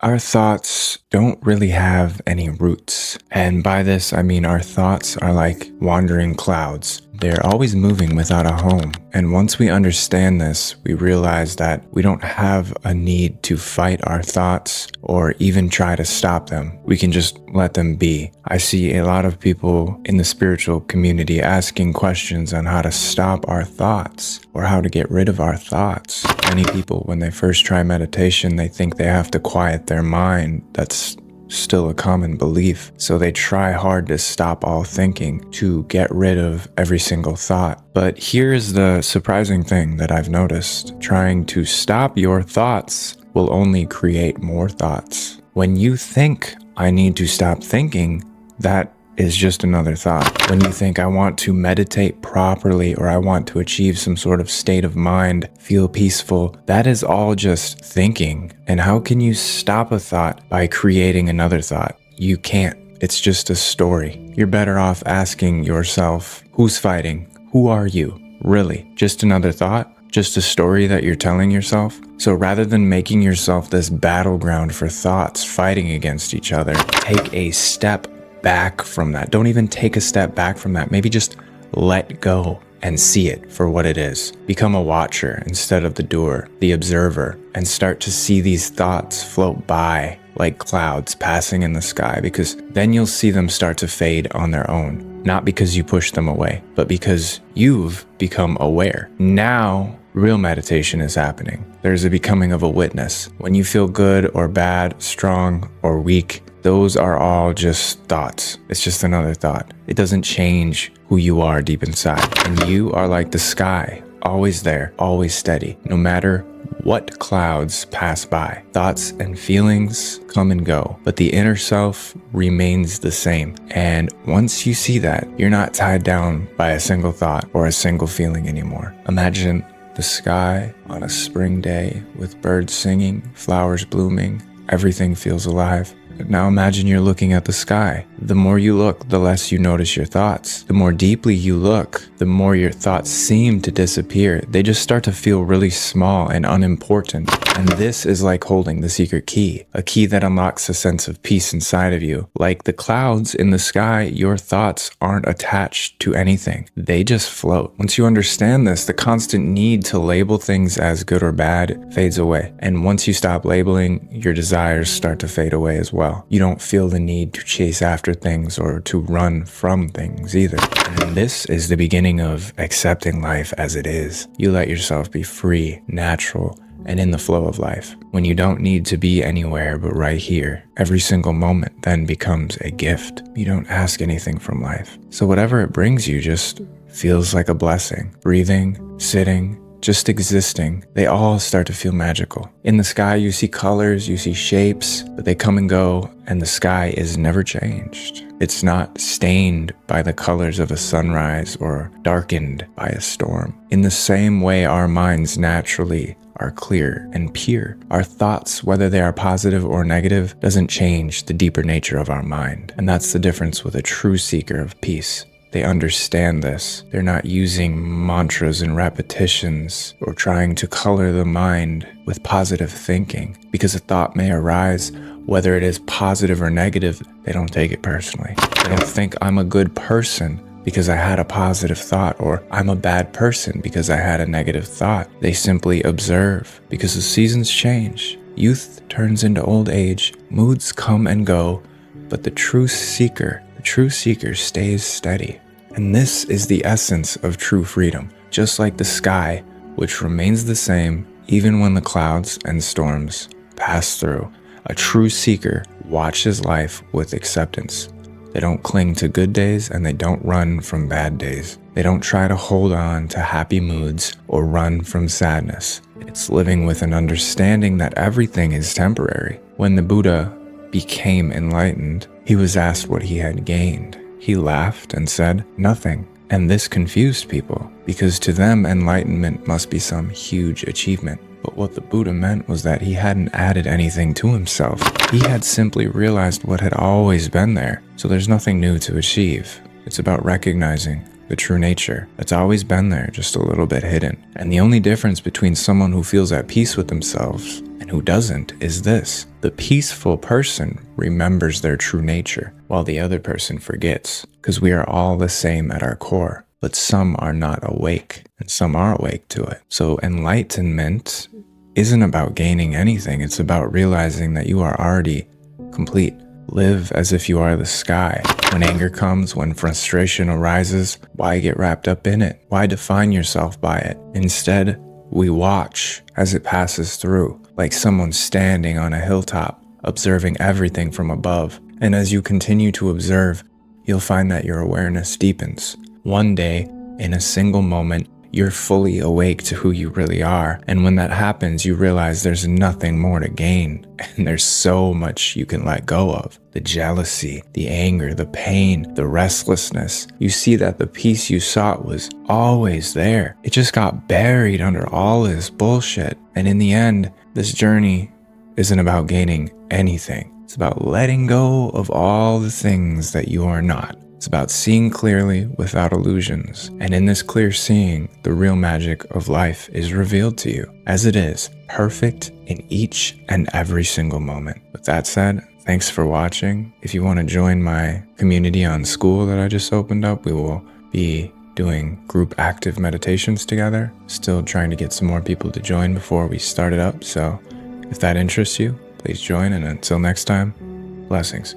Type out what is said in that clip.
Our thoughts don't really have any roots. And by this, I mean our thoughts are like wandering clouds. They're always moving without a home. And once we understand this, we realize that we don't have a need to fight our thoughts or even try to stop them. We can just let them be. I see a lot of people in the spiritual community asking questions on how to stop our thoughts or how to get rid of our thoughts. Many people, when they first try meditation, they think they have to quiet their mind. That's still a common belief. So they try hard to stop all thinking, to get rid of every single thought. But here's the surprising thing that I've noticed. Trying to stop your thoughts will only create more thoughts. When you think, I need to stop thinking, that is just another thought. When you think I want to meditate properly or I want to achieve some sort of state of mind, feel peaceful, that is all just thinking. And how can you stop a thought by creating another thought? You can't. It's just a story. You're better off asking yourself, who's fighting? Who are you? Really? Just another thought? Just a story that you're telling yourself? So rather than making yourself this battleground for thoughts fighting against each other, take a step back from that. Don't even take a step back from that. Maybe just let go and see it for what it is. Become a watcher instead of the doer, the observer, and start to see these thoughts float by like clouds passing in the sky, because then you'll see them start to fade on their own. Not because you push them away, but because you've become aware. Now, real meditation is happening. There's a becoming of a witness. When you feel good or bad, strong or weak, those are all just thoughts. It's just another thought. It doesn't change who you are deep inside. And you are like the sky, always there, always steady, no matter what clouds pass by. Thoughts and feelings come and go, but the inner self remains the same. And once you see that, you're not tied down by a single thought or a single feeling anymore. Imagine the sky on a spring day with birds singing, flowers blooming, everything feels alive. Now imagine you're looking at the sky. The more you look, the less you notice your thoughts. The more deeply you look, the more your thoughts seem to disappear. They just start to feel really small and unimportant. And this is like holding the secret key, a key that unlocks a sense of peace inside of you. Like the clouds in the sky, your thoughts aren't attached to anything. They just float. Once you understand this, the constant need to label things as good or bad fades away. And once you stop labeling, your desires start to fade away as well. You don't feel the need to chase after things or to run from things either. And this is the beginning of accepting life as it is. You let yourself be free, natural, and in the flow of life. When you don't need to be anywhere but right here, every single moment then becomes a gift. You don't ask anything from life. So whatever it brings you just feels like a blessing. Breathing, sitting, just existing, they all start to feel magical. In the sky, you see colors, you see shapes, but they come and go, and the sky is never changed. It's not stained by the colors of a sunrise or darkened by a storm. In the same way, our minds naturally are clear and pure. Our thoughts, whether they are positive or negative, doesn't change the deeper nature of our mind. And that's the difference with a true seeker of peace. They understand this. They're not using mantras and repetitions or trying to color the mind with positive thinking. Because a thought may arise, whether it is positive or negative, they don't take it personally. They don't think I'm a good person because I had a positive thought, or I'm a bad person because I had a negative thought. They simply observe, because the seasons change. Youth turns into old age, moods come and go, but the true seeker stays steady. And this is the essence of true freedom. Just like the sky, which remains the same even when the clouds and storms pass through, a true seeker watches life with acceptance. They don't cling to good days and they don't run from bad days. They don't try to hold on to happy moods or run from sadness. It's living with an understanding that everything is temporary. When the Buddha became enlightened, he was asked what he had gained. He laughed and said, nothing. And this confused people, because to them enlightenment must be some huge achievement. But what the Buddha meant was that he hadn't added anything to himself. He had simply realized what had always been there. So there's nothing new to achieve. It's about recognizing the true nature that's always been there, just a little bit hidden. And the only difference between someone who feels at peace with themselves and who doesn't is this: the peaceful person remembers their true nature, while the other person forgets, because we are all the same at our core. But some are not awake, and some are awake to it. So enlightenment isn't about gaining anything. It's about realizing that you are already complete. Live as if you are the sky. When anger comes, when frustration arises, why get wrapped up in it? Why define yourself by it? Instead, we watch as it passes through, like someone standing on a hilltop, observing everything from above. And as you continue to observe, you'll find that your awareness deepens. One day, in a single moment, you're fully awake to who you really are. And when that happens, you realize there's nothing more to gain. And there's so much you can let go of. The jealousy, the anger, the pain, the restlessness. You see that the peace you sought was always there. It just got buried under all this bullshit. And in the end, this journey isn't about gaining anything. It's about letting go of all the things that you are not. It's about seeing clearly without illusions. And in this clear seeing, the real magic of life is revealed to you as it is, perfect in each and every single moment. With that said, thanks for watching. If you want to join my community on School that I just opened up, we will be doing group active meditations together. Still trying to get some more people to join before we start it up. So if that interests you, please join. And until next time, blessings.